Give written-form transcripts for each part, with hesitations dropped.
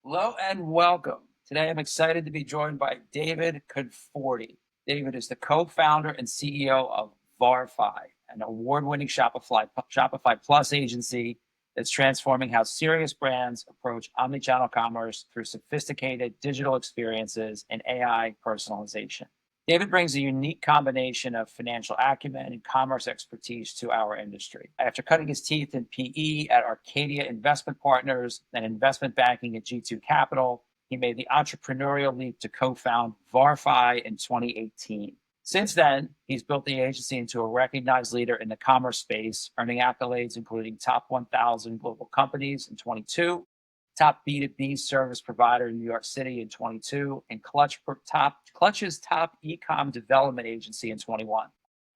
Hello and welcome. Today I'm excited to be joined by David Conforti. David is the co-founder and CEO of Varfaj, an award-winning Shopify Plus agency that's transforming how serious brands approach omnichannel commerce through sophisticated digital experiences and AI personalization. David brings a unique combination of financial acumen and commerce expertise to our industry. After cutting his teeth in PE at Arcadia Investment Partners and investment banking at G2 Capital, he made the entrepreneurial leap to co-found Varfaj in 2018. Since then, he's built the agency into a recognized leader in the commerce space, earning accolades including top 1,000 global companies in 22, top B2B service provider in New York City in 22, and Clutch's top e-com development agency in 21.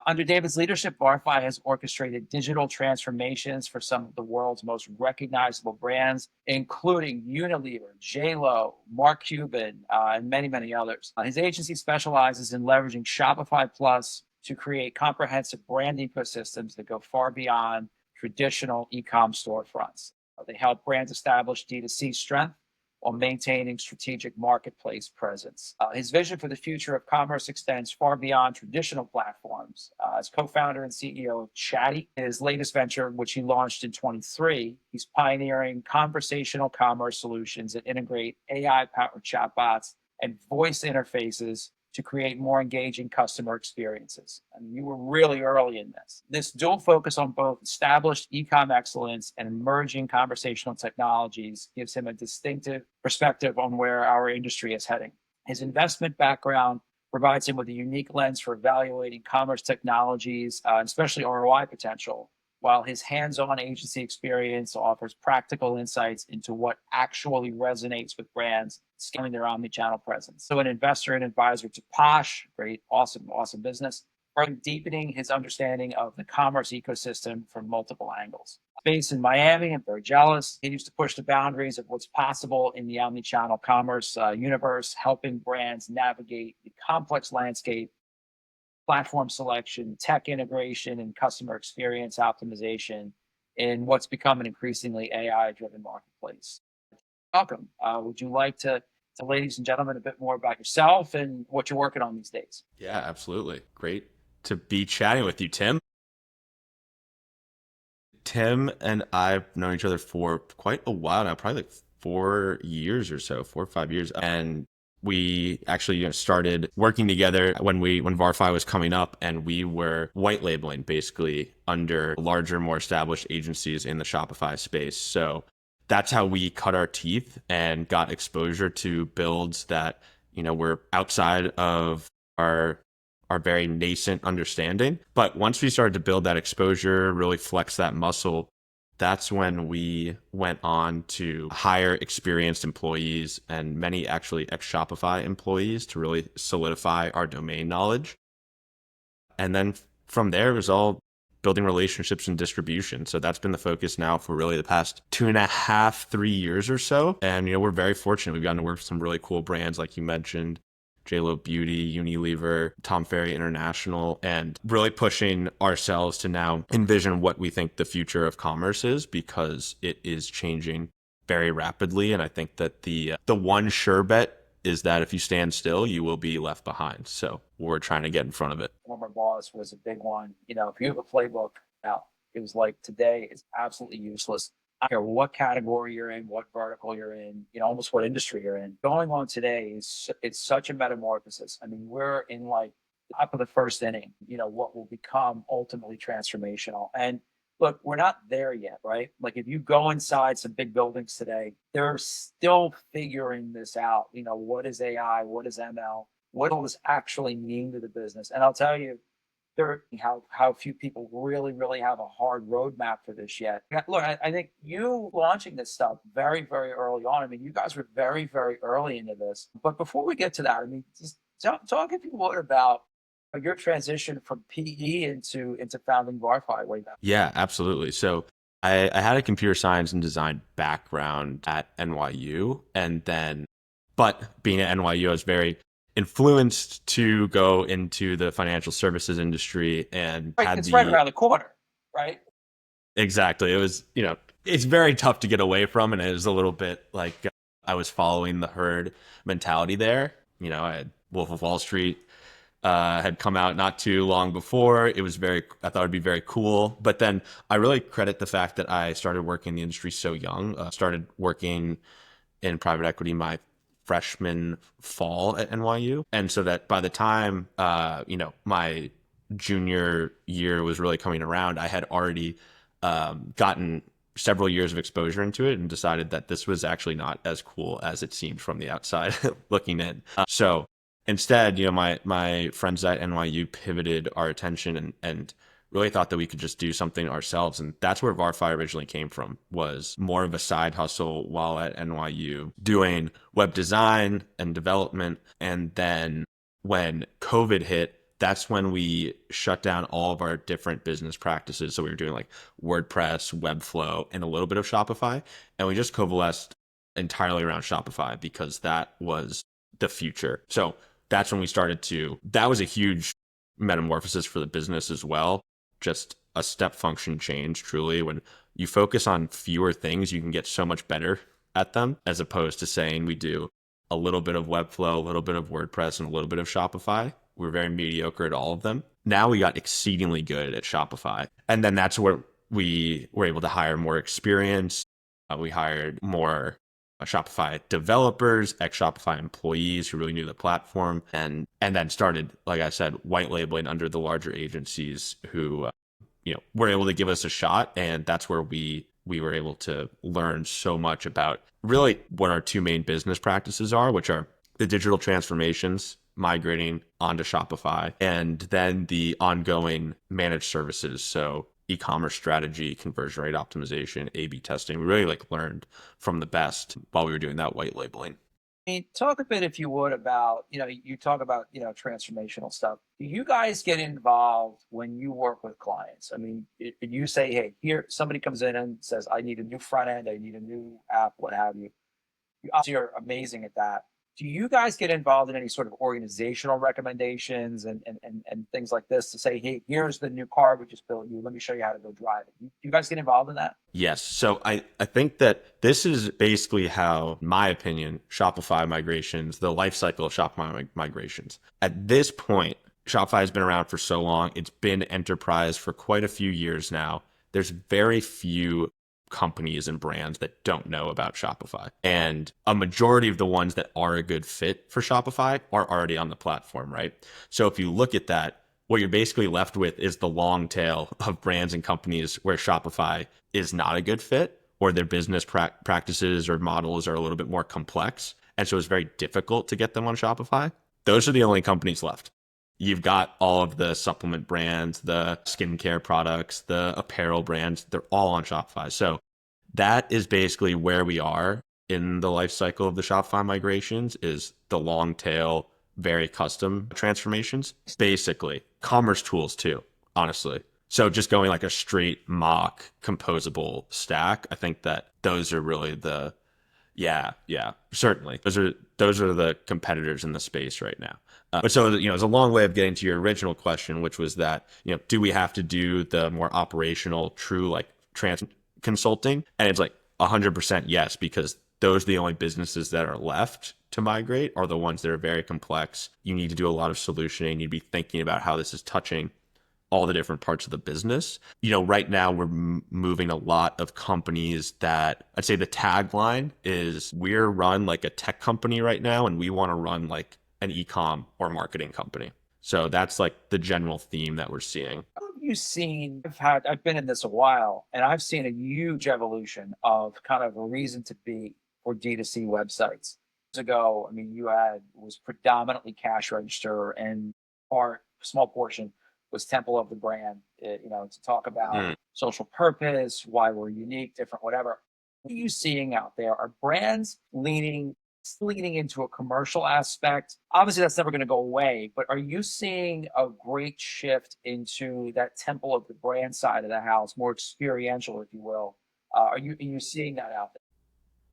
Under David's leadership, Varfaj has orchestrated digital transformations for some of the world's most recognizable brands, including Unilever, JLo, Mark Cuban, and many, many others. His agency specializes in leveraging Shopify Plus to create comprehensive brand ecosystems that go far beyond traditional e-com storefronts. They help brands establish D2C strength while maintaining strategic marketplace presence. His vision for the future of commerce extends far beyond traditional platforms. As co-founder and CEO of Chattie, his latest venture, which he launched in 23, he's pioneering conversational commerce solutions that integrate AI-powered chatbots and voice interfaces to create more engaging customer experiences. I mean, you were really early in this. This dual focus on both established e-com excellence and emerging conversational technologies gives him a distinctive perspective on where our industry is heading. His investment background provides him with a unique lens for evaluating commerce technologies, especially ROI potential, while his hands-on agency experience offers practical insights into what actually resonates with brands scaling their omnichannel presence. So an investor and advisor to Posh, great, awesome business, further deepening his understanding of the commerce ecosystem from multiple angles. Based in Miami, I'm very jealous. He used to push the boundaries of what's possible in the omnichannel commerce universe, helping brands navigate the complex landscape, platform selection, tech integration, and customer experience optimization in what's become an increasingly AI-driven marketplace. Welcome. Would you like to ladies and gentlemen, a bit more about yourself and what you're working on these days? Yeah, absolutely. Great to be chatting with you, Tim. Tim and I've known each other for quite a while now, probably like 4 years or so, 4 or 5 years. And we actually started working together when Varfaj was coming up, and we were white labeling basically under larger, more established agencies in the Shopify space. So that's how we cut our teeth and got exposure to builds that, were outside of our very nascent understanding. But once we started to build that exposure, really flex that muscle, that's when we went on to hire experienced employees, and many actually ex-Shopify employees, to really solidify our domain knowledge. And then from there, it was all building relationships and distribution. So that's been the focus now for really the past 2.5, 3 years or so. And, we're very fortunate. We've gotten to work with some really cool brands, like you mentioned, JLo Beauty, Unilever, Tom Ferry International, and really pushing ourselves to now envision what we think the future of commerce is, because it is changing very rapidly. And I think that the one sure bet is that if you stand still, you will be left behind. So we're trying to get in front of it. Former boss was a big one. If you have a playbook now, it was like today is absolutely useless. I don't care what category you're in, what vertical you're in, almost what industry you're in. Going on today it's such a metamorphosis. I mean, we're in like the top of the first inning, what will become ultimately transformational. And look, we're not there yet, right? Like if you go inside some big buildings today, they're still figuring this out. What is AI? What is ML? What will this actually mean to the business? And I'll tell you, how few people really have a hard roadmap for this yet. Look, I think you launching this stuff very, very early on. I mean, you guys were very, very early into this. But before we get to that, I mean, just talk if you would about your transition from PE into founding Varfaj way back. Yeah, absolutely. So I had a computer science and design background at NYU, but being at NYU, I was very influenced to go into the financial services industry, and Right, it's right around the corner, right? Exactly. It was, it's very tough to get away from, and it was a little bit like I was following the herd mentality there. You know, I had Wolf of Wall Street had come out not too long before. It was I thought it'd be very cool. But then I really credit the fact that I started working in the industry so young. Started working in private equity my freshman fall at NYU. And so that by the time, my junior year was really coming around, I had already gotten several years of exposure into it and decided that this was actually not as cool as it seemed from the outside looking in. So instead, my friends at NYU pivoted our attention and really thought that we could just do something ourselves. And that's where Varfaj originally came from, was more of a side hustle while at NYU doing web design and development. And then when COVID hit, that's when we shut down all of our different business practices. So we were doing like WordPress, Webflow, and a little bit of Shopify. And we just coalesced entirely around Shopify because that was the future. So that's when that was a huge metamorphosis for the business as well. Just a step function change, truly. When you focus on fewer things, you can get so much better at them, as opposed to saying we do a little bit of Webflow, a little bit of WordPress, and a little bit of Shopify. We're very mediocre at all of them. Now we got exceedingly good at Shopify. And then that's where we were able to hire more experience. We hired more Shopify developers, ex-Shopify employees who really knew the platform, and then started, like I said, white labeling under the larger agencies who, were able to give us a shot. And that's where we were able to learn so much about really what our two main business practices are, which are the digital transformations, migrating onto Shopify, and then the ongoing managed services. So e-commerce strategy, conversion rate optimization, A/B testing. We really learned from the best while we were doing that white labeling. I mean, talk a bit, if you would, about, you talk about, transformational stuff. Do you guys get involved when you work with clients? I mean, you say, hey, here, somebody comes in and says, I need a new front end, I need a new app, what have you. You obviously are amazing at that. Do you guys get involved in any sort of organizational recommendations and things like this to say, hey, here's the new car we just built you. Let me show you how to go drive it. Do you guys get involved in that? Yes. So I think that this is basically how, in my opinion, Shopify migrations, the life cycle of Shopify migrations. At this point, Shopify has been around for so long. It's been enterprise for quite a few years now. There's very few companies and brands that don't know about Shopify. And a majority of the ones that are a good fit for Shopify are already on the platform, right? So if you look at that, what you're basically left with is the long tail of brands and companies where Shopify is not a good fit, or their business practices or models are a little bit more complex. And so it's very difficult to get them on Shopify. Those are the only companies left. You've got all of the supplement brands, the skincare products, the apparel brands, they're all on Shopify. So that is basically where we are in the life cycle of the Shopify migrations, is the long tail, very custom transformations. Basically, commerce tools too, honestly. So just going like a straight mock composable stack, I think that those are really yeah, certainly. Those are the competitors in the space right now. But so, it's a long way of getting to your original question, which was that, do we have to do the more operational, true trans consulting? And it's 100% yes, because those are the only businesses that are left to migrate, are the ones that are very complex. You need to do a lot of solutioning. You need to be thinking about how this is touching all the different parts of the business. Right now we're moving a lot of companies that I'd say the tagline is, we're run like a tech company right now, and we want to run like an e-com or marketing company. So that's the general theme that we're seeing. What have you seen? I've been in this a while, and I've seen a huge evolution of kind of a reason to be for D2C websites. Years ago, I mean, was predominantly cash register, and small portion was temple of the brand, to talk about social purpose, why we're unique, different, whatever. What are you seeing out there? Are brands leaning into a commercial aspect? Obviously, that's never going to go away, but are you seeing a great shift into that temple of the brand side of the house, more experiential, if you will? Are you seeing that out there?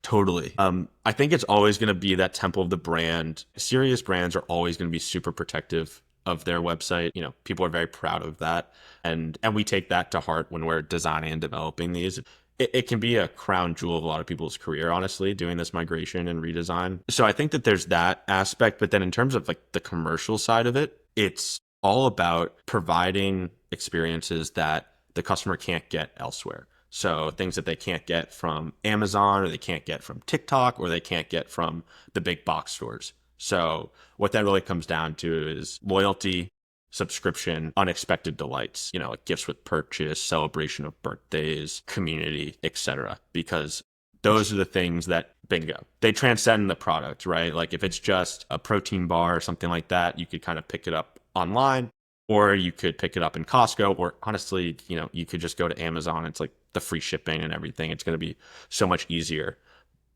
Totally. I think it's always going to be that temple of the brand. Serious brands are always going to be super protective of their website. People are very proud of that. And we take that to heart when we're designing and developing these. it can be a crown jewel of a lot of people's career, honestly, doing this migration and redesign. So I think that there's that aspect. But then in terms of like the commercial side of it, it's all about providing experiences that the customer can't get elsewhere. So things that they can't get from Amazon, or they can't get from TikTok, or they can't get from the big box stores. So what that really comes down to is loyalty, subscription, unexpected delights, like gifts with purchase, celebration of birthdays, community, etc. Because those are the things that, bingo, they transcend the product, right? Like if it's just a protein bar or something like that, you could kind of pick it up online, or you could pick it up in Costco, or honestly, you could just go to Amazon. It's like the free shipping and everything. It's going to be so much easier.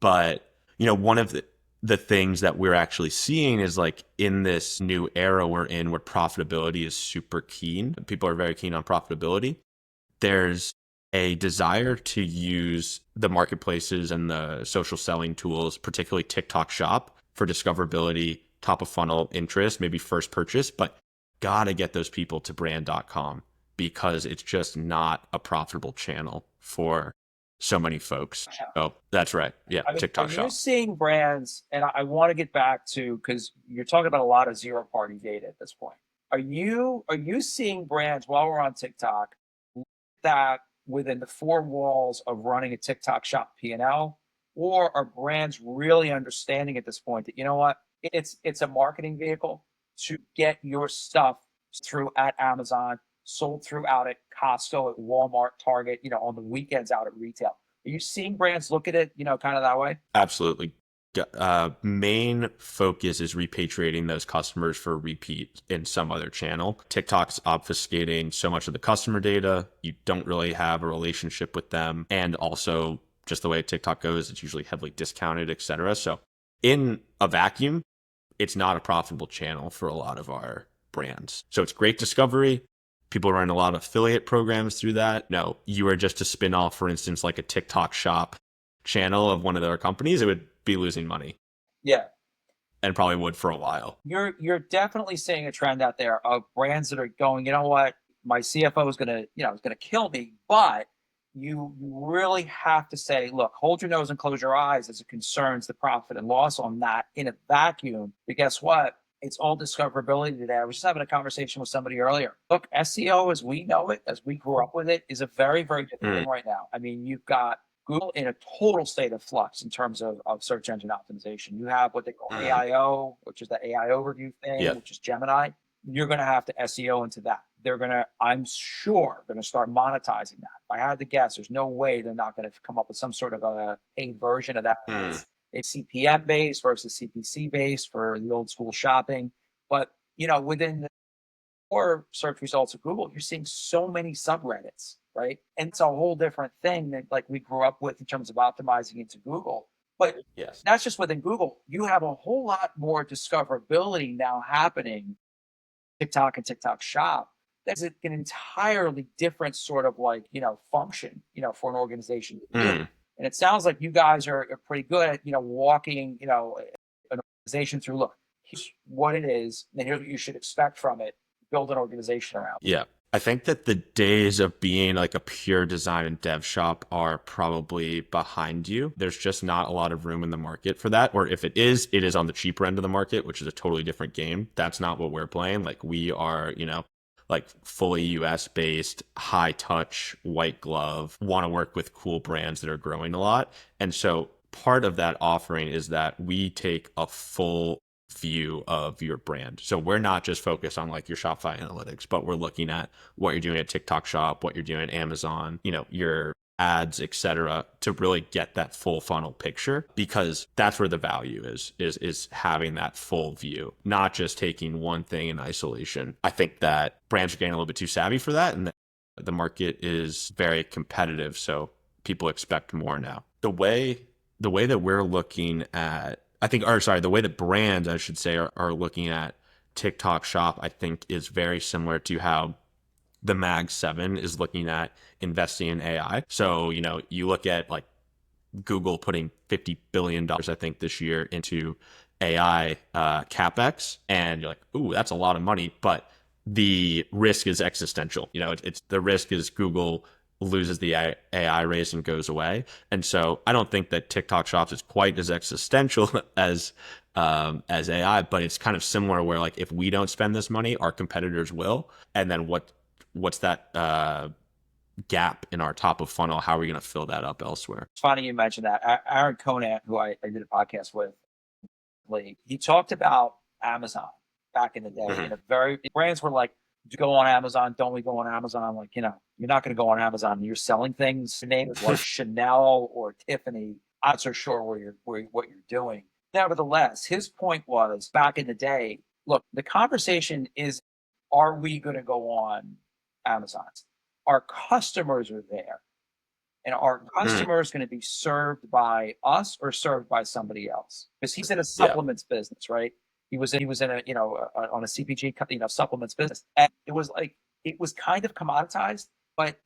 But, one of the things that we're actually seeing is like in this new era we're in, where profitability is super keen. People are very keen on profitability. There's a desire to use the marketplaces and the social selling tools, particularly TikTok Shop, for discoverability, top of funnel interest, maybe first purchase, but gotta get those people to brand.com, because it's just not a profitable channel for so many folks. Oh, that's right. Yeah, I mean, TikTok are you Shop. seeing brands, and I want to get back to, because you're talking about a lot of zero party data at this point. Are you seeing brands while we're on TikTok that within the four walls of running a TikTok Shop P&L, or are brands really understanding at this point that, you know what, it's a marketing vehicle to get your stuff through at Amazon, sold through out at Costco, at Walmart, Target, on the weekends out at retail? Are you seeing brands look at it, kind of that way? Absolutely. Main focus is repatriating those customers for repeat in some other channel. TikTok's obfuscating so much of the customer data. You don't really have a relationship with them. And also, just the way TikTok goes, it's usually heavily discounted, etc. So in a vacuum, it's not a profitable channel for a lot of our brands. So it's great discovery. People run a lot of affiliate programs through that. No, you are just a spin-off, for instance, like a TikTok Shop channel of one of their companies, it would be losing money, Yeah. and probably would for a while. You're definitely seeing a trend out there of brands that are going, you know what, my CFO is gonna kill me, but you really have to say, look, hold your nose and close your eyes as it concerns the profit and loss on that in a vacuum. But guess what? It's all discoverability today. I was just having a conversation with somebody earlier. Look, SEO as we know it, as we grew up with it, is a very, very different thing right now. I mean, you've got Google in a total state of flux in terms of search engine optimization. You have what they call AIO, which is the AI overview thing, Yep. which is Gemini. You're going to have to SEO into that. They're going to, I'm sure, going to start monetizing that. If I had to guess, there's no way they're not going to come up with some sort of a paid version of that. It's CPM based versus CPC based for the old school shopping. But, within the core search results of Google, you're seeing so many subreddits, right? And it's a whole different thing that like we grew up with in terms of optimizing into Google. But Yes. that's just within Google. You have a whole lot more discoverability now happening TikTok and TikTok Shop. That's an entirely different sort of like, function, for an organization to do. And it sounds like you guys are pretty good at, walking, an organization through, look, here's what it is, and here's what you should expect from it. Build an organization around. Yeah. I think that the days of being like a pure design and dev shop are probably behind you. There's just not a lot of room in the market for that. Or if it is on the cheaper end of the market, which is a totally different game. That's not what we're playing. Like we are, like fully US based, high touch, white glove, want to work with cool brands that are growing a lot. And so part of that offering is that we take a full view of your brand. So we're not just focused on like your Shopify analytics, but we're looking at what you're doing at TikTok Shop, what you're doing at Amazon, your ads, etc., to really get that full funnel picture, because that's where the value is having that full view, not just taking one thing in isolation. I think that brands are getting a little bit too savvy for that, and the market is very competitive, so people expect more now. The way that we're looking at, the way that brands, I should say, are looking at TikTok Shop, I think is very similar to how the Mag 7 is looking at investing in AI. So, you look at like Google putting $50 billion, I think, this year into AI CapEx, and you're like, ooh, that's a lot of money, but the risk is existential. It's the risk is Google loses the AI race and goes away. And so I don't think that TikTok Shops is quite as existential as AI, but it's kind of similar where like if we don't spend this money, our competitors will. And then what's that gap in our top of funnel? How are we going to fill that up elsewhere? It's funny you mentioned that. Aaron Conant, who I did a podcast with, he talked about Amazon back in the day. Mhm. And brands were like, do you go on Amazon? Don't we go on Amazon? I'm like, you're not going to go on Amazon. You're selling things. Your name is like Chanel or Tiffany. I'm not so sure what you're doing. Nevertheless, his point was back in the day, look, the conversation is, are we going to go on Amazon? Our customers are there. And are customers going to be served by us or served by somebody else? Because he's in a supplements business, right? He was in a on a CPG supplements business, and it was kind of commoditized, but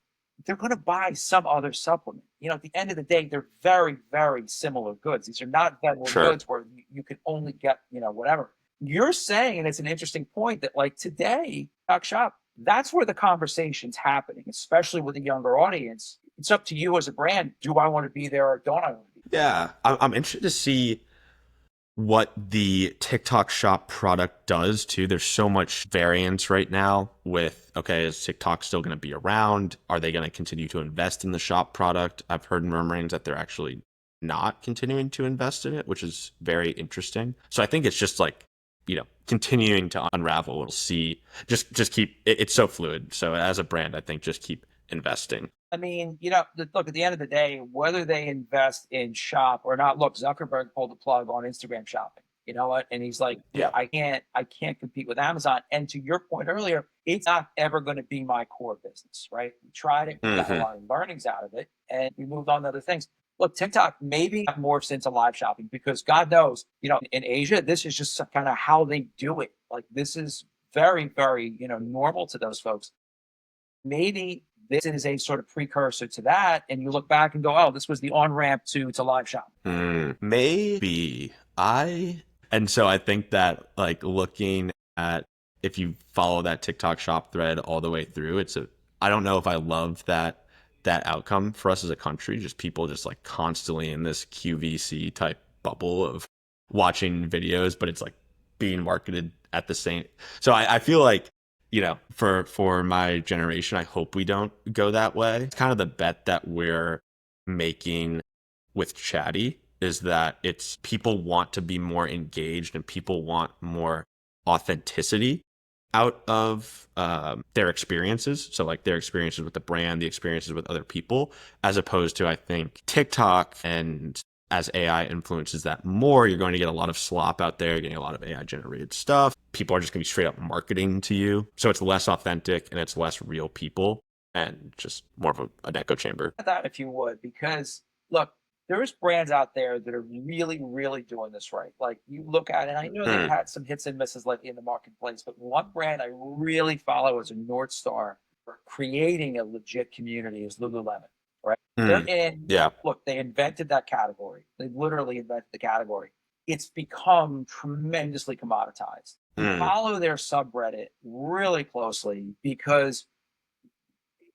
they're going to buy some other supplement. At the end of the day, they're very very similar goods. These are not vendor Sure. goods where you can only get whatever. You're saying, and it's an interesting point that like today, Doc Shop, that's where the conversation's happening, especially with a younger audience. It's up to you as a brand. Do I want to be there or don't I want to be there? Yeah, I'm interested to see what the TikTok Shop product does too. There's so much variance right now with, okay, is TikTok still going to be around? Are they going to continue to invest in the shop product? I've heard murmurings that they're actually not continuing to invest in it, which is very interesting. So I think it's just like, continuing to unravel. We'll see. Just keep, it's so fluid. So as a brand, I think just keep investing. I mean, look, at the end of the day, whether they invest in shop or not, look, Zuckerberg pulled the plug on Instagram shopping. You know what? And he's like, Yeah. I can't compete with Amazon. And to your point earlier, it's not ever going to be my core business, right? We tried it, we got a lot of learnings out of it, and we moved on to other things. Look, TikTok maybe morphs into live shopping because God knows, in Asia, this is just kind of how they do it. Like this is very, very, normal to those folks. Maybe this is a sort of precursor to that, and you look back and go, "Oh, this was the on ramp to live shopping." Maybe and so I think that like looking at if you follow that TikTok Shop thread all the way through, I don't know if I love that outcome for us as a country, just people just like constantly in this QVC type bubble of watching videos, but it's like being marketed at the same. So I feel like, for my generation, I hope we don't go that way. It's kind of the bet that we're making with Chattie is that it's people want to be more engaged and people want more authenticity out of their experiences. So like their experiences with the brand, the experiences with other people, as opposed to, I think, TikTok. And as AI influences that more, you're going to get a lot of slop out there, getting a lot of AI generated stuff. People are just going to be straight up marketing to you. So it's less authentic and it's less real people and just more of an echo chamber. That, if you would, because look, there's brands out there that are really, really doing this right. Like you look at it, and I know they've had some hits and misses lately in the marketplace, but one brand I really follow as a North Star for creating a legit community is Lululemon, right? They're in, look, they invented that category. They literally invented the category. It's become tremendously commoditized. Follow their subreddit really closely because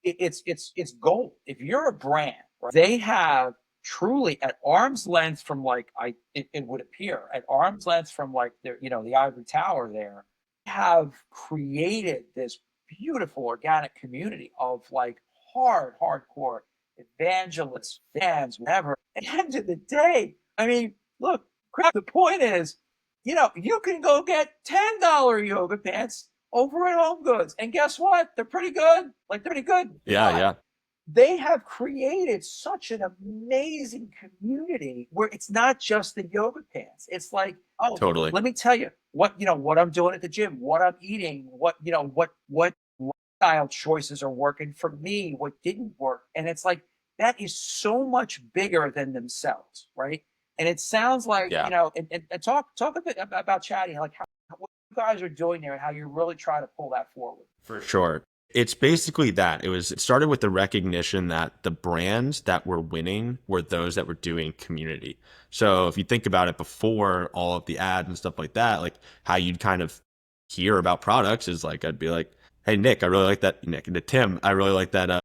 it's gold. If you're a brand, right, they have truly at arm's length from like it would appear at arm's length from like their the ivory tower there have created this beautiful organic community of like hardcore evangelists, fans, whatever. At the end of the day, I mean, look, crap. The point is, you can go get $10 yoga pants over at Home Goods, and guess what? They're pretty good. Like they're pretty good. Yeah. They have created such an amazing community where it's not just the yoga pants. It's like, oh, Totally. Let me tell you what I'm doing at the gym, what I'm eating, what lifestyle choices are working for me, what didn't work. And it's like, that is so much bigger than themselves, right? And it sounds like, and talk a bit about Chattie, like what you guys are doing there and how you're really trying to pull that forward. For sure. It's basically that. It started with the recognition that the brands that were winning were those that were doing community. So if you think about it, before all of the ads and stuff like that, like how you'd kind of hear about products is like, I'd be like, hey, Nick, I really like that. Nick, and to Tim, I really like that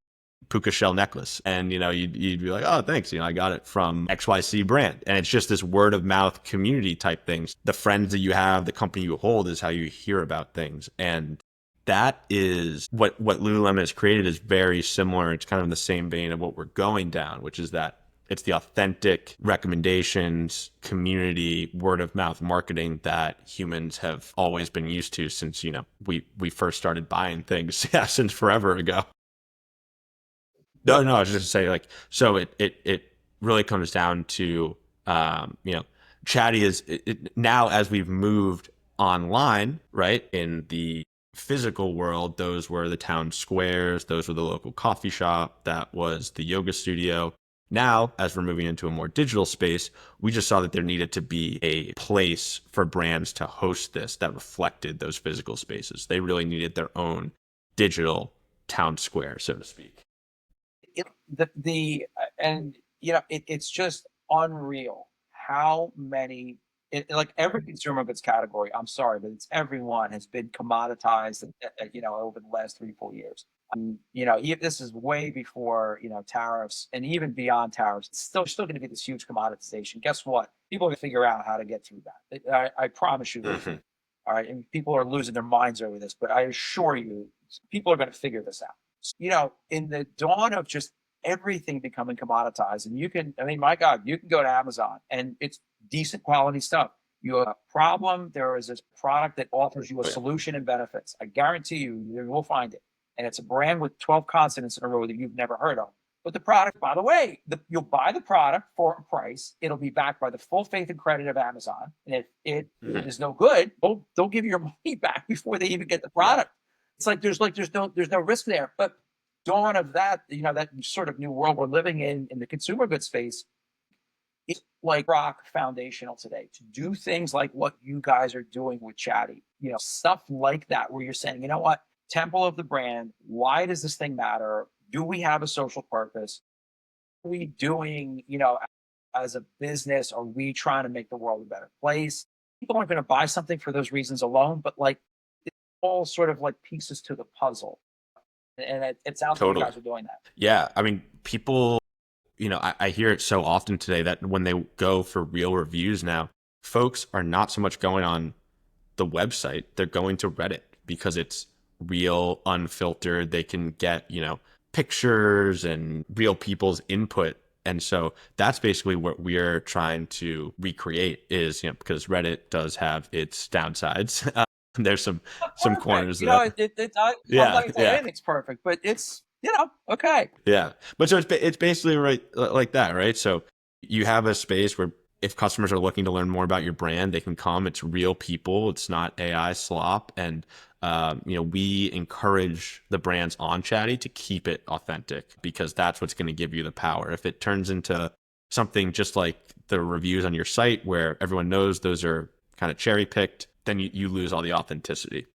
puka shell necklace. And, you'd be like, oh, thanks. I got it from XYZ brand. And it's just this word of mouth community type things. The friends that you have, the company you hold is how you hear about things. And that is what Lululemon has created is very similar. It's kind of in the same vein of what we're going down, which is that it's the authentic recommendations, community, word of mouth marketing that humans have always been used to since, we first started buying things since forever ago. No, I was just to say so it really comes down to, Chattie is now as we've moved online, right? In the physical world, those were the town squares, those were the local coffee shop, that was the yoga studio. Now, as we're moving into a more digital space, we just saw that there needed to be a place for brands to host this that reflected those physical spaces. They really needed their own digital town square, so to speak. It's just unreal how many like every consumer goods category, I'm sorry, but it's everyone has been commoditized over the last 3-4 years. This is way before tariffs, and even beyond tariffs, it's still going to be this huge commoditization. Guess what? People are going to figure out how to get through that. I promise you. Mhm. All right, and people are losing their minds over this, but I assure you, people are going to figure this out. In the dawn of just everything becoming commoditized, and my God, you can go to Amazon and it's decent quality stuff. You have a problem, there is this product that offers you a Oh, yeah. solution and benefits. I guarantee you will find it. And it's a brand with 12 consonants in a row that you've never heard of. But the product, by the way, you'll buy the product for a price. It'll be backed by the full faith and credit of Amazon. And if it Mhm. is no good, they'll give you your money back before they even get the product. It's there's no risk there. But dawn of that, that sort of new world we're living in the consumer goods space, it's like rock foundational today to do things like what you guys are doing with Chattie, stuff like that, where you're saying, you know what, temple of the brand, why does this thing matter? Do we have a social purpose? Are we doing, as a business, are we trying to make the world a better place? People aren't going to buy something for those reasons alone, but it's all sort of like pieces to the puzzle. And it sounds like you Totally. guys are doing that. Yeah. I mean, people, I hear it so often today that when they go for real reviews now, folks are not so much going on the website, they're going to Reddit because it's real, unfiltered. They can get, pictures and real people's input. And so that's basically what we're trying to recreate is, because Reddit does have its downsides. There's some Perfect. corners I'm not yeah, going to say yeah. anything's perfect, but it's, okay. Yeah. But so it's basically right like that, right? So you have a space where if customers are looking to learn more about your brand, they can come. It's real people. It's not AI slop. And, we encourage the brands on Chattie to keep it authentic because that's what's going to give you the power. If it turns into something just like the reviews on your site where everyone knows those are kind of cherry picked, then you lose all the authenticity.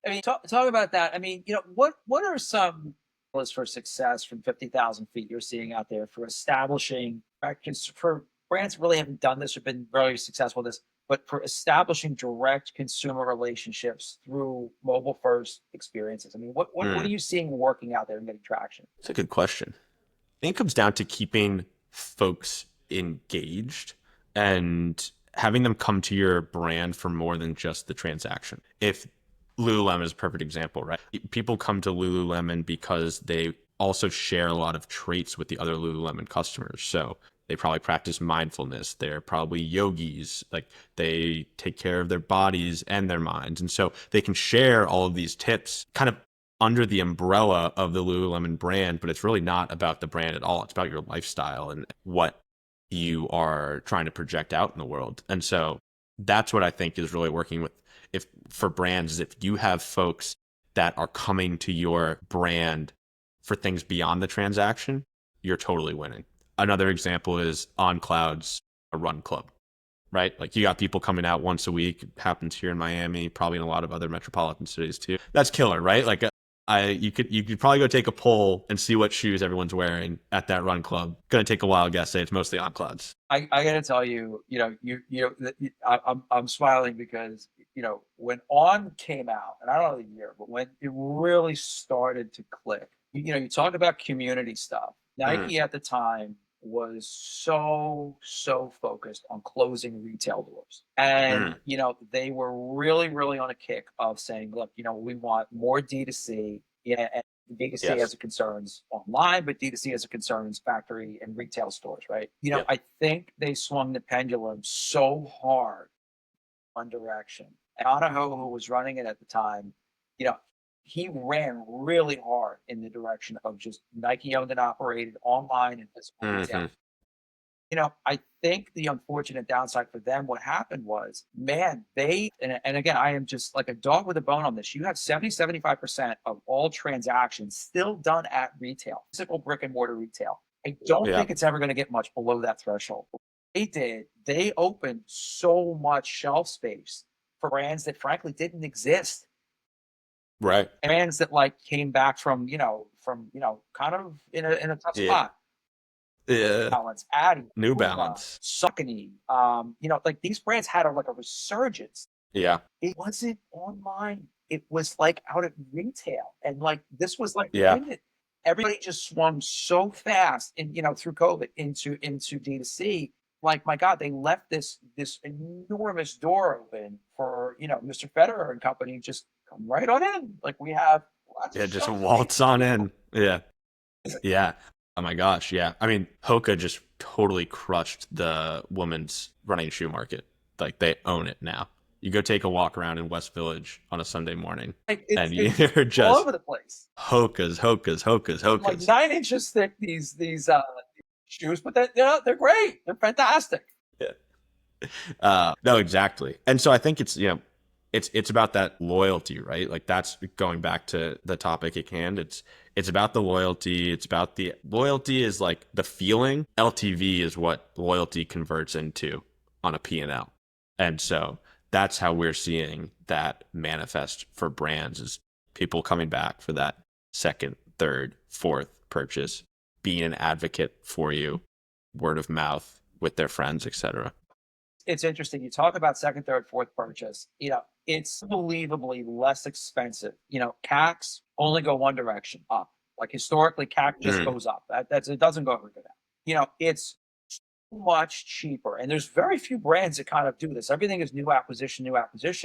I mean, talk about that. I mean, what are some lists for success from 50,000 feet you're seeing out there for establishing for brands that really haven't done this or been very successful with this, but for establishing direct consumer relationships through mobile first experiences? I mean, what are Mm, you seeing working out there and getting traction? that's a good question. I think it comes down to keeping folks engaged and having them come to your brand for more than just the transaction. If Lululemon is a perfect example, right? People come to Lululemon because they also share a lot of traits with the other Lululemon customers. So they probably practice mindfulness. They're probably yogis. Like they take care of their bodies and their minds. And so they can share all of these tips kind of under the umbrella of the Lululemon brand, but it's really not about the brand at all. It's about your lifestyle and what you are trying to project out in the world. And so that's what I think is really working with if for brands is if you have folks that are coming to your brand for things beyond the transaction, you're totally winning. Another example is On Cloud's a run club, right? Like you got people coming out once a week. It happens here in Miami, probably in a lot of other metropolitan cities too. That's killer, right? Like you could probably go take a poll and see what shoes everyone's wearing at that run club. Gonna take a wild guess. Say it's mostly On Clouds. I got to tell you, I'm smiling because when On came out, and I don't know the year, but when it really started to click, You talk about community stuff. Mm, Nike at the time was so focused on closing retail doors. And, mm, they were really, really on a kick of saying, look, we want more D2C. Yeah. And D2C yes. as it concerns online, but D2C as it concerns factory and retail stores, right? Yep. I think they swung the pendulum so hard one direction. And Anaho, who was running it at the time, you know, he ran really hard in the direction of just Nike owned and operated online and physical retail. Hmm. I think the unfortunate downside for them, what happened was, man, and again, I am just like a dog with a bone on this. You have 75% of all transactions still done at retail, physical brick and mortar retail. I don't Yeah. think it's ever going to get much below that threshold. They opened so much shelf space for brands that frankly didn't exist. Right. Brands that like came back from kind of in a tough Yeah. spot. Yeah. Balance, Addy, New Puma, Balance. Saucony. Like these brands had like a resurgence. Yeah. It wasn't online. It was like out at retail. And like this was like the Yeah. thing that everybody just swung so fast and through COVID into D2C. Like my God, they left this enormous door open for Mr. Federer and company just come right on in. Like we have lots of Yeah. Just shelf space. waltz on in. Yeah. Yeah. Oh my gosh. Yeah. I mean, Hoka just totally crushed the women's running shoe market. Like they own it now. You go take a walk around in West Village on a Sunday morning Like and it's you're all just over the place. Hokas, Hokas, Hokas, Like Hokas. 9 inches thick, these shoes, but they're great. They're fantastic. Yeah. No, exactly. And so I think it's about that loyalty, right? Like that's going back to the topic at hand. It's about the loyalty. It's about the loyalty is like the feeling. LTV is what loyalty converts into on a P&L. And so that's how we're seeing that manifest for brands is people coming back for that second, third, fourth purchase, being an advocate for you, word of mouth with their friends, etc. It's interesting. You talk about second, third, fourth purchase. It's unbelievably less expensive. CACs only go one direction, up. Like historically, CAC just Mm, goes up. It doesn't go ever go down. It's much cheaper. And there's very few brands that kind of do this. Everything is new acquisition,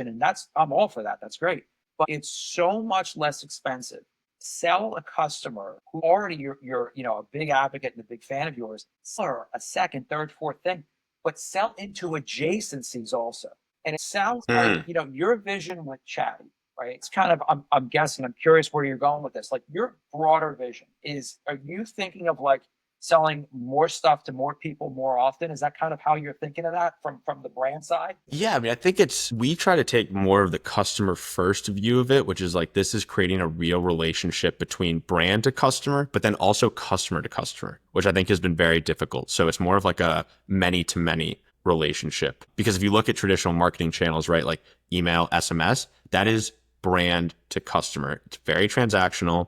and I'm all for that. That's great. But it's so much less expensive. Sell a customer who already you're a big advocate and a big fan of yours, sell her a second, third, fourth thing, but sell into adjacencies also. And it sounds like, mm. your vision with Chattie, right? It's kind of, I'm guessing, I'm curious where you're going with this. Like your broader vision are you thinking of like selling more stuff to more people more often? Is that kind of how you're thinking of that from the brand side? Yeah, I mean, I think we try to take more of the customer first view of it, which is like this is creating a real relationship between brand to customer, but then also customer to customer, which I think has been very difficult. So it's more of like a many to many relationship. Because if you look at traditional marketing channels, right, like email, SMS, that is brand to customer. It's very transactional.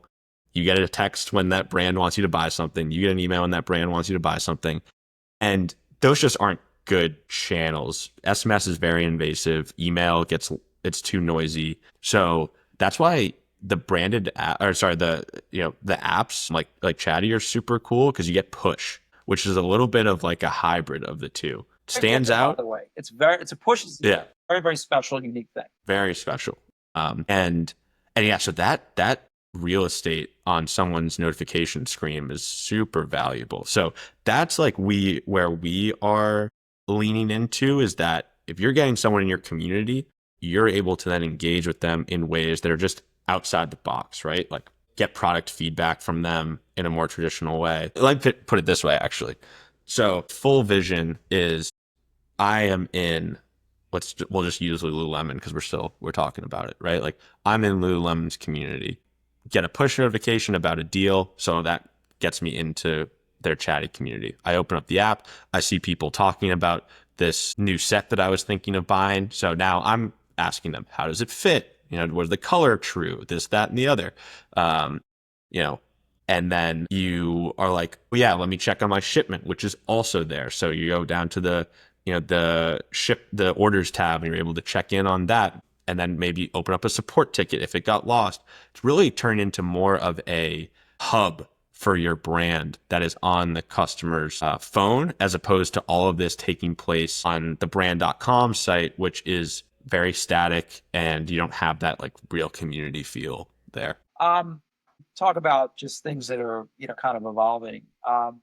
You get a text when that brand wants you to buy something. You get an email when that brand wants you to buy something. And those just aren't good channels. SMS is very invasive. Email it's too noisy. So that's why the branded the apps like Chatty are super cool because you get push, which is a little bit of like a hybrid of the two. Stands By out. the way, it's a push. Yeah. Very, very special, unique thing. Very special. And yeah, so that real estate on someone's notification screen is super valuable. So that's like where we are leaning into is that if you're getting someone in your community, you're able to then engage with them in ways that are just outside the box, right? Like get product feedback from them in a more traditional way. Like put it this way, actually. So full vision is I am in we'll just use Lululemon because we're talking about it, right? Like I'm in Lululemon's community, get a push notification about a deal. So that gets me into their Chatty community. I open up the app. I see people talking about this new set that I was thinking of buying. So now I'm asking them, how does it fit? Was the color true? This, that, and the other. Um, you know, and then you are like, well, yeah, let me check on my shipment, which is also there. So you go down to the orders tab and you're able to check in on that and then maybe open up a support ticket if it got lost. It's really turned into more of a hub for your brand that is on the customer's phone, as opposed to all of this taking place on the brand.com site, which is very static and you don't have that like real community feel there. Um, Talk about just things that are, kind of evolving.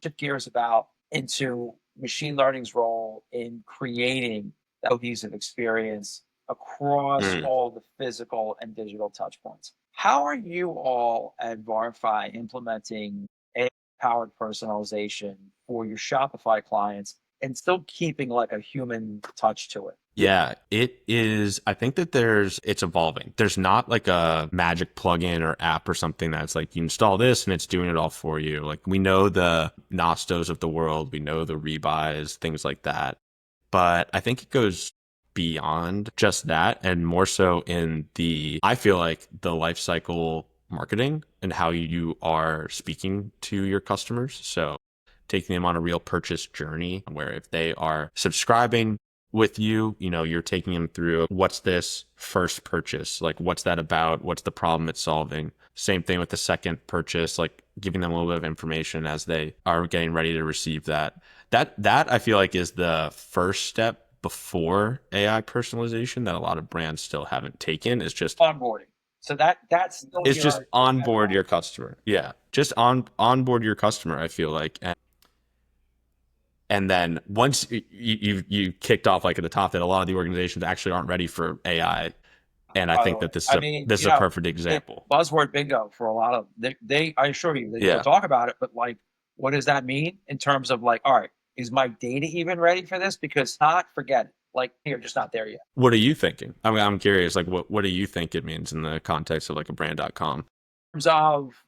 Shift gears about into machine learning's role in creating that cohesive experience across Mm. all the physical and digital touch points. How are you all at Varfaj implementing AI-powered personalization for your Shopify clients and still keeping like a human touch to it? Yeah, it is. I think that it's evolving. There's not like a magic plugin or app or something that's like you install this and it's doing it all for you. Like we know the Nostos of the world, we know the Rebuys, things like that. But I think it goes beyond just that and more so in I feel like the life cycle marketing and how you are speaking to your customers. So taking them on a real purchase journey where if they are subscribing with you, you're taking them through what's this first purchase? Like, what's that about? What's the problem it's solving? Same thing with the second purchase, like giving them a little bit of information as they are getting ready to receive that. That I feel like is the first step before AI personalization that a lot of brands still haven't taken is just Onboarding. So that's still it's just your onboard bedrock. your customer. Yeah. Just onboard your customer, I feel like. And then once you kicked off like at the top that a lot of the organizations actually aren't ready for AI. And I By the think way, that this is I a mean, this is a perfect it example. buzzword bingo for a lot of I assure you, they'll Yeah. talk about it, but like, what does that mean in terms of like, all right, is my data even ready for this? Because not forget it. Like, you're just not there yet. What are you thinking? I mean, I'm curious, like what do you think it means in the context of like a brand.com? In terms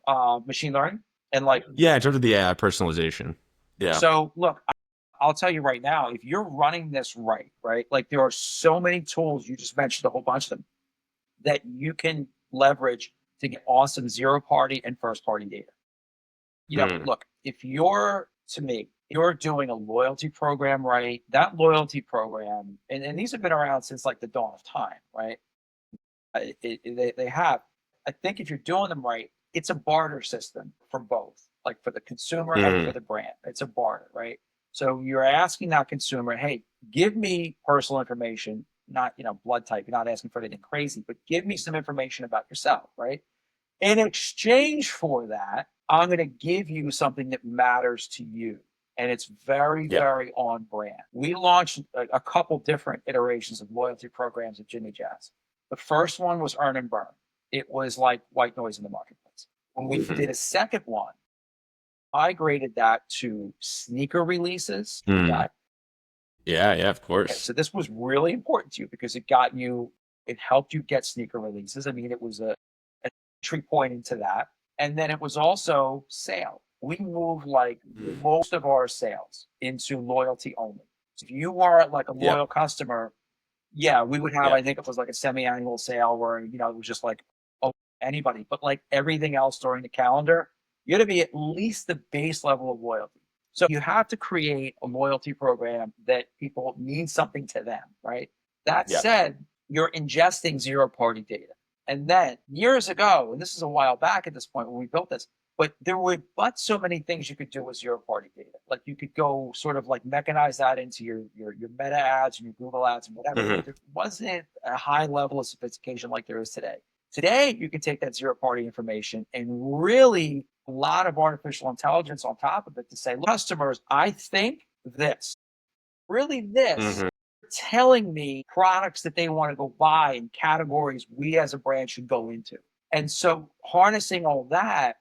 of machine learning and like, Yeah, in terms of the AI personalization. Yeah. so look, I'll tell you right now, if you're running this right, like there are so many tools, you just mentioned a whole bunch of them that you can leverage to get awesome zero party and first party data. Mm. Look, if you're to me, you're doing a loyalty program, right? That loyalty program, and these have been around since like the dawn of time, right? They have. I think if you're doing them right, it's a barter system for both, like for the consumer and for Mm. the brand. It's a barter, right? So you're asking that consumer, hey, give me personal information, not blood type. You're not asking for anything crazy, but give me some information about yourself, right? In exchange for that, I'm going to give you something that matters to you. And it's very, Yeah. very on brand. We launched a couple different iterations of loyalty programs at Jimmy Jazz. The first one was earn and burn. It was like white noise in the marketplace. When we Mhm. did a second one, I graded that to sneaker releases. Mm. Yeah, yeah, of Okay, course. so this was really important to you because it helped you get sneaker releases. I mean, it was an entry point into that. And then it was also sale. We move like Mm. most of our sales into loyalty only. So if you are like a Yep. loyal customer, yeah, we would have, Yeah. I think it was like a semi-annual sale where, it was just like, oh, anybody, but like everything else during the calendar, you got to be at least the base level of loyalty. So you have to create a loyalty program that people mean something to them, right? That Yeah. said, you're ingesting zero party data. And then years ago, and this is a while back at this point when we built this, but there were but so many things you could do with zero party data. Like you could go sort of like mechanize that into your meta ads and your Google ads and whatever, Hmm. but there wasn't a high level of sophistication like there is today. Today, you can take that zero party information and really a lot of artificial intelligence on top of it to say, customers, I think this, really this, Hmm. telling me products that they want to go buy and categories we as a brand should go into. And so harnessing all that,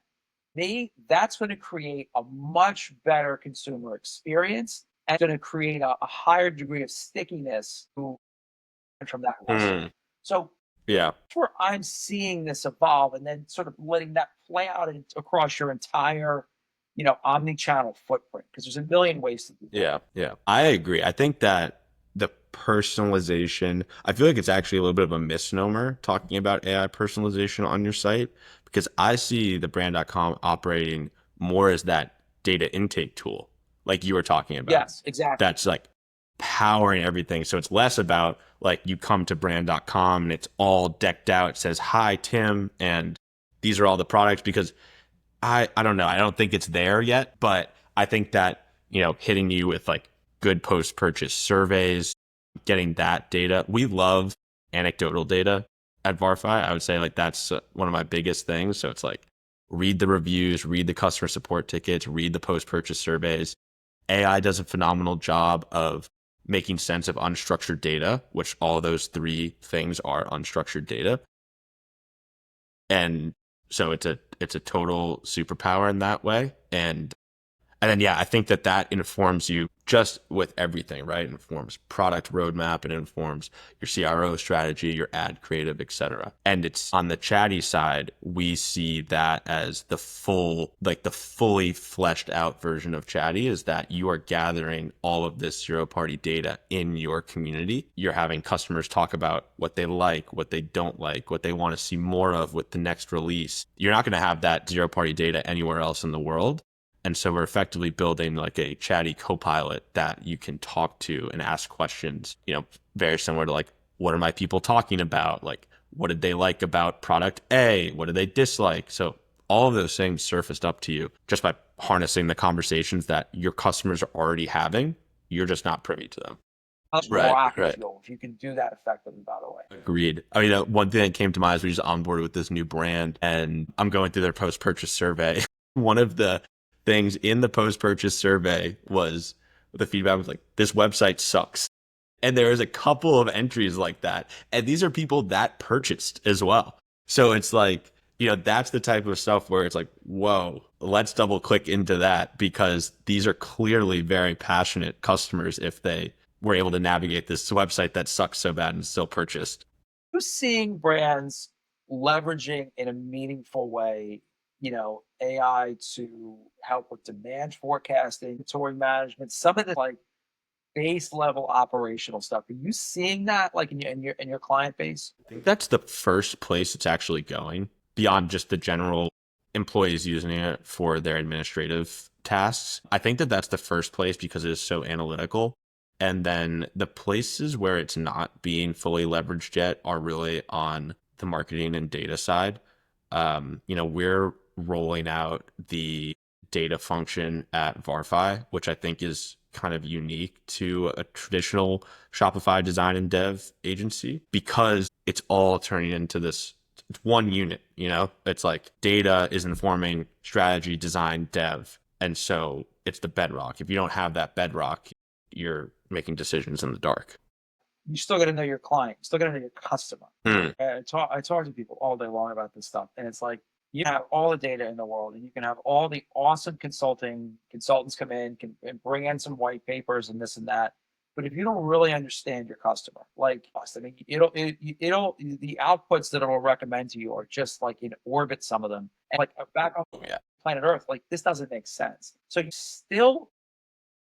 that's going to create a much better consumer experience and going to create a higher degree of stickiness from that customer. Mm. So Yeah. that's where I'm seeing this evolve and then sort of letting that play out across your entire, omni-channel footprint because there's a million ways to do that. Yeah. Yeah. I agree. I think that the personalization, I feel like it's actually a little bit of a misnomer talking about AI personalization on your site because I see the brand.com operating more as that data intake tool, like you were talking about. Yes, exactly. That's like powering everything. So it's less about like you come to brand.com and it's all decked out. It says, "Hi, Tim, and these are all the products," because I don't know. I don't think it's there yet, but I think that, hitting you with like good post-purchase surveys, getting that data. We love anecdotal data at Varfai. I would say like that's one of my biggest things. So it's like read the reviews, read the customer support tickets, read the post-purchase surveys. AI does a phenomenal job of making sense of unstructured data, which all of those three things are unstructured data. And so it's a total superpower in that way. And then, yeah, I think that informs you just with everything, right? It informs product roadmap, it informs your CRO strategy, your ad creative, etc. And it's on the Chattie side, we see that as the fully fleshed out version of Chattie is that you are gathering all of this zero party data in your community. You're having customers talk about what they like, what they don't like, what they want to see more of with the next release. You're not going to have that zero party data anywhere else in the world. And so we're effectively building like a Chattie copilot that you can talk to and ask questions, very similar to like, what are my people talking about? Like, what did they like about product A? What did they dislike? So all of those things surfaced up to you just by harnessing the conversations that your customers are already having. You're just not privy to them. That's rocket fuel if you can do that effectively, by the way. Agreed. I mean, one thing that came to mind is we just onboarded with this new brand and I'm going through their post-purchase survey. One of the things in the post-purchase survey was the feedback was like, this website sucks. And there is a couple of entries like that. And these are people that purchased as well. So it's like, that's the type of stuff where it's like, whoa, let's double click into that because these are clearly very passionate customers if they were able to navigate this website that sucks so bad and still purchased. You're seeing brands leveraging in a meaningful way, AI to help with demand forecasting, inventory management, some of the like base level operational stuff. Are you seeing that like in your client base? I think that's the first place it's actually going beyond just the general employees using it for their administrative tasks. I think that that's the first place because it is so analytical. And then the places where it's not being fully leveraged yet are really on the marketing and data side. We're rolling out the data function at Varfai, which I think is kind of unique to a traditional Shopify design and dev agency because it's all turning into this it's one unit, it's like data is informing strategy, design, dev. And so it's the bedrock. If you don't have that bedrock, you're making decisions in the dark. You still got to know your client. You still got to know your customer. Mm. I talk to people all day long about this stuff, and it's like you have all the data in the world, and you can have all the awesome consultants come in and bring in some white papers and this and that. But if you don't really understand your customer, like us, I mean, the outputs that it will recommend to you are just like in orbit. Some of them, and like back on planet Earth, like this doesn't make sense. So you still,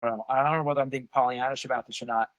I don't know whether I'm being Pollyannish about this or not.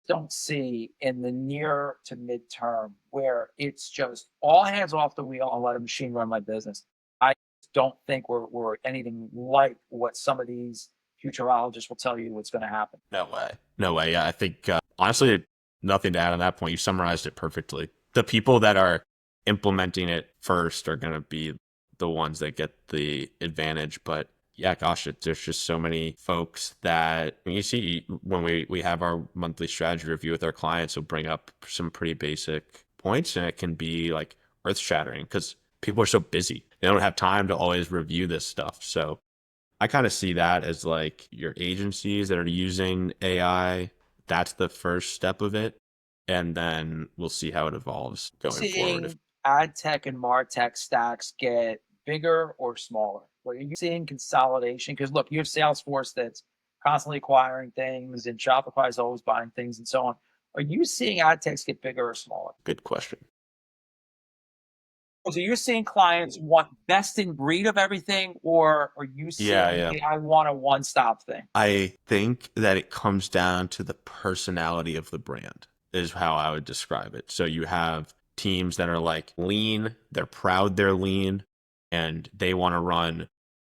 Don't see in the near to midterm where it's just all hands off the wheel and let a machine run my business. I don't think we're anything like what some of these futurologists will tell you what's going to happen. No way. No way. Yeah, I think honestly, nothing to add on that point. You summarized it perfectly. The people that are implementing it first are going to be the ones that get the advantage. But yeah, gosh, there's just so many folks that you see when we have our monthly strategy review with our clients, we'll bring up some pretty basic points and it can be like earth shattering because people are so busy. They don't have time to always review this stuff. So I kind of see that as like your agencies that are using AI. That's the first step of it. And then we'll see how it evolves going forward. Ad tech and MarTech stacks get bigger or smaller? Are you seeing consolidation? Because look, you have Salesforce that's constantly acquiring things and Shopify is always buying things and so on. Are you seeing ad techs get bigger or smaller? Good question. So you're seeing clients want best in breed of everything, or are you seeing, hey, I want a one-stop thing? I think that it comes down to the personality of the brand is how I would describe it. So you have teams that are like lean, they're proud they're lean, and they want to run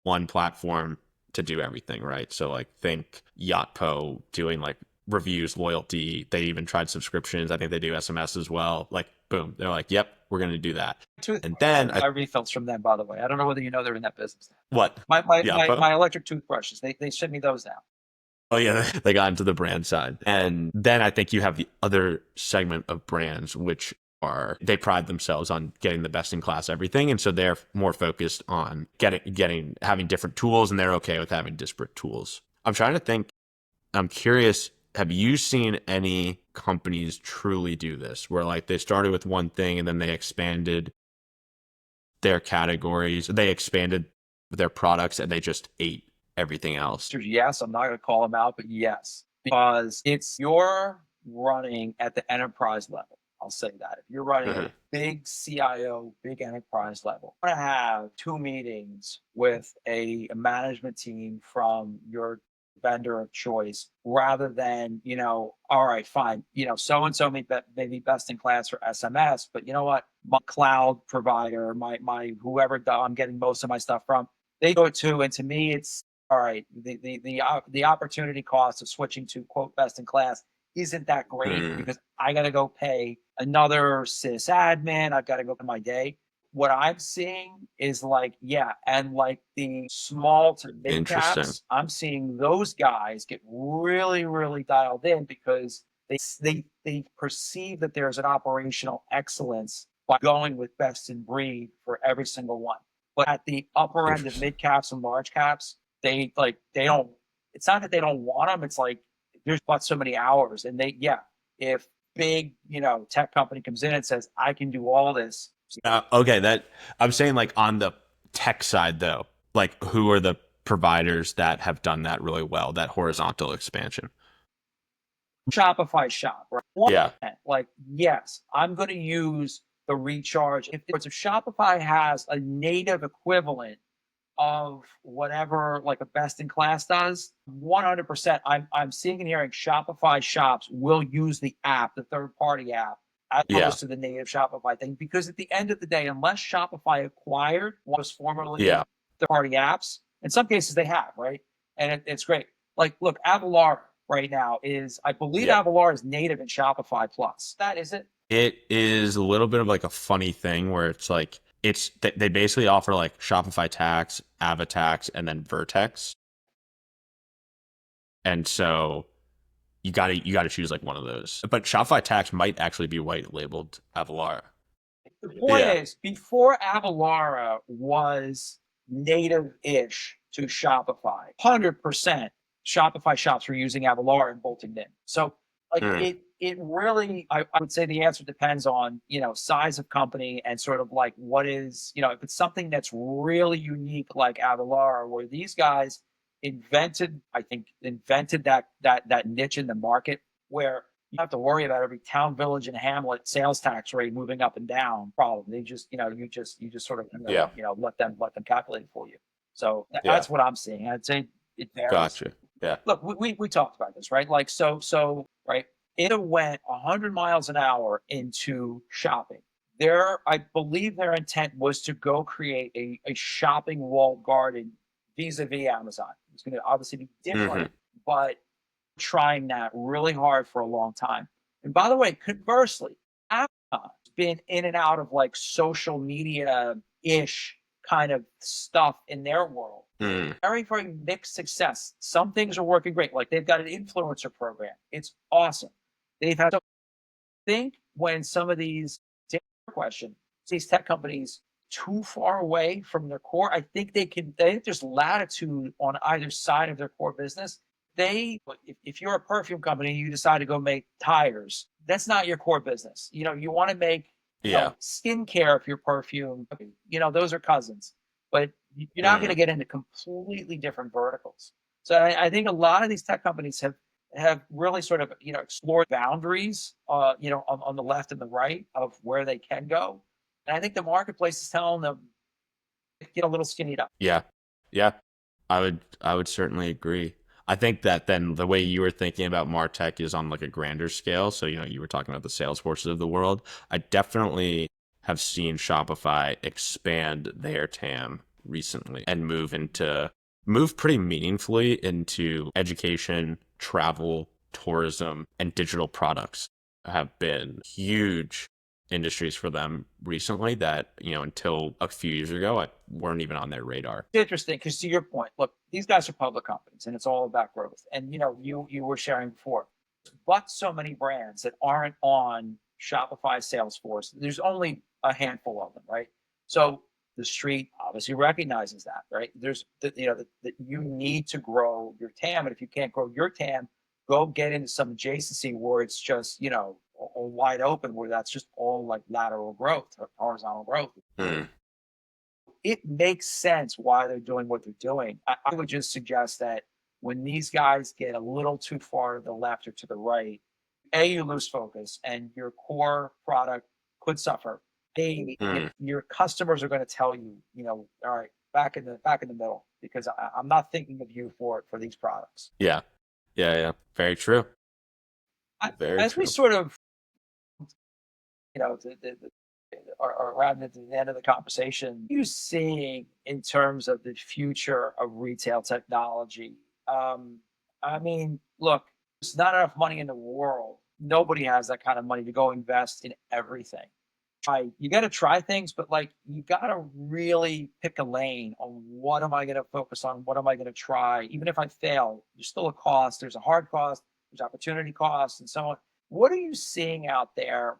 one platform to do everything, right? So like think Yotpo doing like reviews, loyalty. They even tried subscriptions. I think they do SMS as well. Like, boom, they're like, yep, we're going to do that. And then I refills from them, by the way. I don't know whether you know they're in that business. What? My electric toothbrushes, they send me those now. Oh yeah, they got into the brand side. And then I think you have the other segment of brands, which are, they pride themselves on getting the best in class everything. And so they're more focused on having different tools, and they're okay with having disparate tools. I'm trying to think, I'm curious, have you seen any companies truly do this where like they started with one thing and then they expanded their categories, they expanded their products, and they just ate everything else? Yes, I'm not going to call them out, but yes, because you're running at the enterprise level. I'll say that. If you're running a big CIO, big enterprise level, you want to have 2 meetings with a management team from your vendor of choice rather than, all right, fine, so-and-so may be best in class for SMS, but you know what? My cloud provider, my whoever I'm getting most of my stuff from, they go to, and to me, it's all right. The opportunity cost of switching to quote best in class isn't that great because I got to go pay another sysadmin. I've got to go to my day. What I'm seeing is like, yeah, and like the small to mid caps, I'm seeing those guys get really, really dialed in because they perceive that there's an operational excellence by going with best in breed for every single one. But at the upper end of mid caps and large caps, they don't. It's not that they don't want them. It's like there's but so many hours, and if big tech company comes in and says I can do all this. Okay, that I'm saying like on the tech side though, like who are the providers that have done that really well, that horizontal expansion? Shopify shop, right? Yeah. Like, yes, I'm going to use the recharge. If Shopify has a native equivalent of whatever like a best in class does, 100%, I'm seeing and hearing Shopify shops will use the app, the third party app, as opposed to the native Shopify thing. Because at the end of the day, unless Shopify acquired what was formerly third party apps, in some cases they have, right? And it's great. Like, look, Avalara right now is, I believe Avalara is native in Shopify Plus. That is it. It is a little bit of like a funny thing where it's like, they basically offer like Shopify Tax, AvaTax, and then Vertex. And so you gotta choose like one of those. But Shopify Tax might actually be white labeled Avalara. The point is, before Avalara was native-ish to Shopify, 100% Shopify shops were using Avalara and bolting in. So like it really, I would say the answer depends on, size of company and sort of like what is, if it's something that's really unique like Avalara, where these guys invented that niche in the market where you have to worry about every town, village, and hamlet sales tax rate moving up and down problem. They just, you just sort of, let them calculate it for you. So that's what I'm seeing. I'd say it varies. Gotcha. Yeah. Look, we talked about this, right? Like, so, right. It went 100 miles an hour into shopping. I believe their intent was to go create a shopping walled garden vis-a-vis Amazon. It's going to obviously be different, but trying that really hard for a long time. And by the way, conversely, Amazon's been in and out of like social media-ish kind of stuff in their world. Very, very mixed success. Some things are working great. Like they've got an influencer program. It's awesome. They've had to think when some of these tech companies too far away from their core. I think there's latitude on either side of their core business. If you're a perfume company, you decide to go make tires. That's not your core business. You want to make skincare if you're perfume. Those are cousins, but you're not going to get into completely different verticals. So I think a lot of these tech companies have really sort of explored boundaries, on the left and the right of where they can go. And I think the marketplace is telling them get a little skinnied up. Yeah. I would certainly agree. I think that then the way you were thinking about MarTech is on like a grander scale. So, you were talking about the Salesforces of the world. I definitely have seen Shopify expand their TAM recently and move pretty meaningfully into education, travel, tourism and digital products have been huge industries for them recently that, until a few years ago, weren't even on their radar. It's interesting because to your point, look, these guys are public companies and it's all about growth. And you were sharing before, but so many brands that aren't on Shopify Salesforce. There's only a handful of them, right? So the street obviously recognizes that, right? There's that you need to grow your TAM, and if you can't grow your TAM, go get into some adjacency where it's just wide open, where that's just all like lateral growth or horizontal growth. Mm. It makes sense why they're doing what they're doing. I would just suggest that when these guys get a little too far to the left or to the right, you lose focus and your core product could suffer. Mm. Your customers are going to tell you, all right, back in the middle, because I'm not thinking of you for these products. Yeah. Yeah. Very true. Very As we true. sort of, are around the end of the conversation, you seeing in terms of the future of retail technology? I mean, look, there's not enough money in the world. Nobody has that kind of money to go invest in everything. You got to try things, but like you got to really pick a lane on what am I going to focus on? What am I going to try? Even if I fail, there's still a cost. There's a hard cost. There's opportunity costs and so on. What are you seeing out there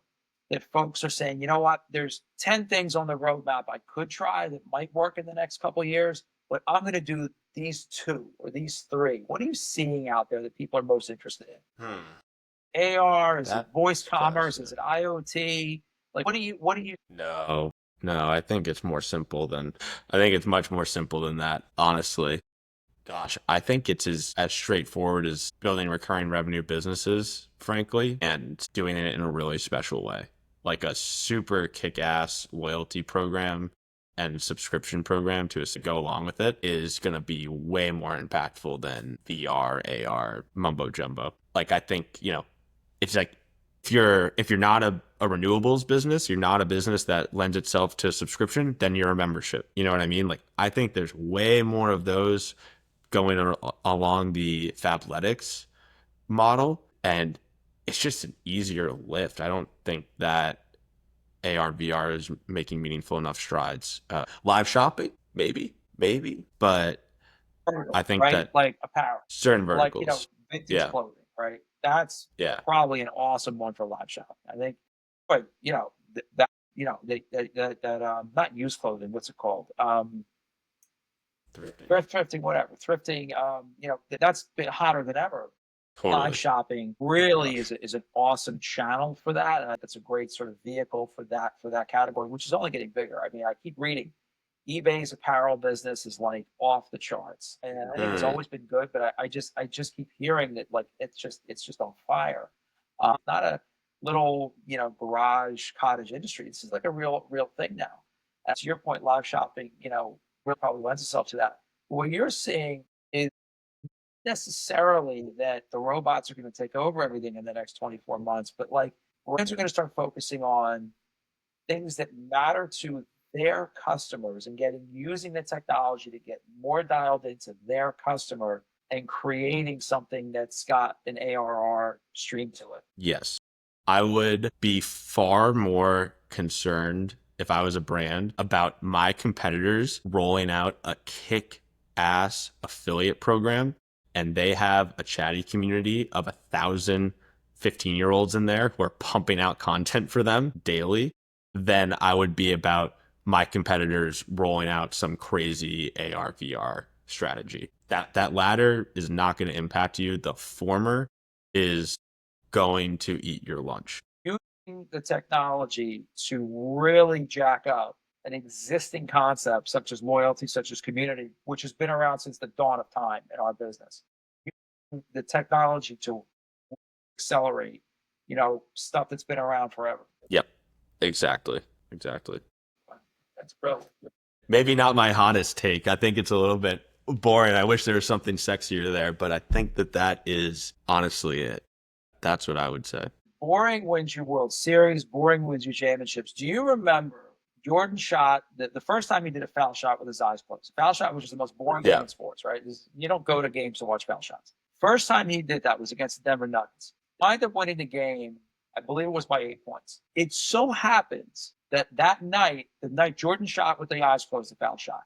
that folks are saying, you know what, there's 10 things on the roadmap I could try that might work in the next couple of years, but I'm going to do these 2 or these 3. What are you seeing out there that people are most interested in? AR, is it voice commerce? Is it IoT? Like, what do you? No, I think it's much more simple than that, honestly. Gosh, I think it's as straightforward as building recurring revenue businesses, frankly, and doing it in a really special way. Like a super kick-ass loyalty program and subscription program to go along with it is going to be way more impactful than VR, AR, mumbo jumbo. Like, I think, it's like if you're not a renewables business, you're not a business that lends itself to subscription, then you're a membership. You know what I mean? Like, I think there's way more of those going along the Fabletics model, and it's just an easier lift. I don't think that AR VR is making meaningful enough strides. Live shopping, maybe, but I think right, that like apparel, certain like verticals, vintage clothing, right? That's yeah, probably an awesome one for live shopping. I think, but that not used clothing. What's it called? Thrifting, whatever. Thrifting, that's been hotter than ever. totally. Live shopping really is an awesome channel for that. And that's a great sort of vehicle for that category, which is only getting bigger. I mean, I keep reading eBay's apparel business is like off the charts, and I think it's always been good. But I just keep hearing that like it's just on fire. Not a little garage cottage industry. This is like a real thing now. And to your point, live shopping, really probably lends itself to that. What you're seeing is necessarily that the robots are going to take over everything in the next 24 months, but like brands are going to start focusing on things that matter to their customers and using the technology to get more dialed into their customer and creating something that's got an ARR stream to it. Yes. I would be far more concerned if I was a brand about my competitors rolling out a kick-ass affiliate program and they have a Chattie community of 1,000 15-year-olds in there who are pumping out content for them daily, then I would be about my competitors rolling out some crazy AR VR strategy. That latter is not going to impact you. The former is going to eat your lunch. Using the technology to really jack up an existing concept such as loyalty, such as community, which has been around since the dawn of time in our business. Using the technology to accelerate, stuff that's been around forever. Yep, exactly. That's brilliant. Maybe not my hottest take. I think it's a little bit boring. I wish there was something sexier there, but I think that is honestly it. That's what I would say. Boring wins you World Series. Boring wins you championships. Do you remember Jordan shot the first time he did a foul shot with his eyes closed? Foul shot was just the most boring thing in sports, right? You don't go to games to watch foul shots. First time he did that was against the Denver Nuggets. Wind up winning the game. I believe it was by 8 points. It so happens that night, the night Jordan shot with the eyes closed, the foul shot,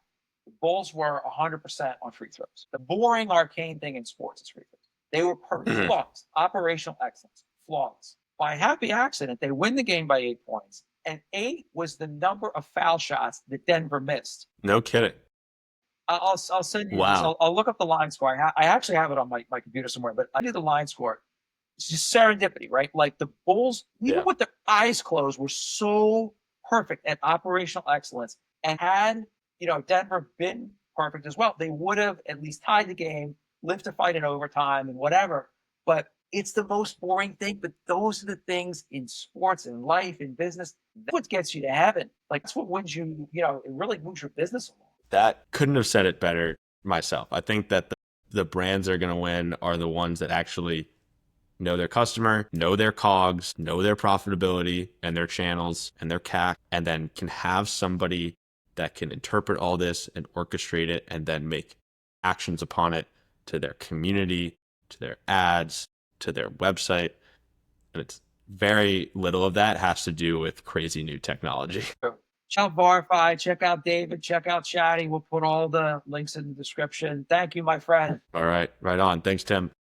the Bulls were 100% on free throws. The boring arcane thing in sports is free throws. They were perfect, flawless, operational excellence, flawless. By happy accident, they win the game by 8 points, and 8 was the number of foul shots that Denver missed. No kidding. I'll send you. Wow. I'll look up the line score. I actually have it on my computer somewhere, but I do the line score. It's just serendipity, right? Like the Bulls, even with their eyes closed, were so perfect at operational excellence. And had Denver been perfect as well, they would have at least tied the game, lived to fight in overtime and whatever. But it's the most boring thing. But those are the things in sports and life and business. That's what gets you to heaven. Like that's what wins you. It really moves your business along. That couldn't have said it better myself. I think that the brands that are going to win are the ones that actually know their customer, know their COGS, know their profitability and their channels and their CAC, and then can have somebody that can interpret all this and orchestrate it and then make actions upon it to their community, to their ads, to their website. And it's very little of that has to do with crazy new technology. Check out Varfaj, check out David, check out Chattie. We'll put all the links in the description. Thank you, my friend. All right. Right on. Thanks, Tim.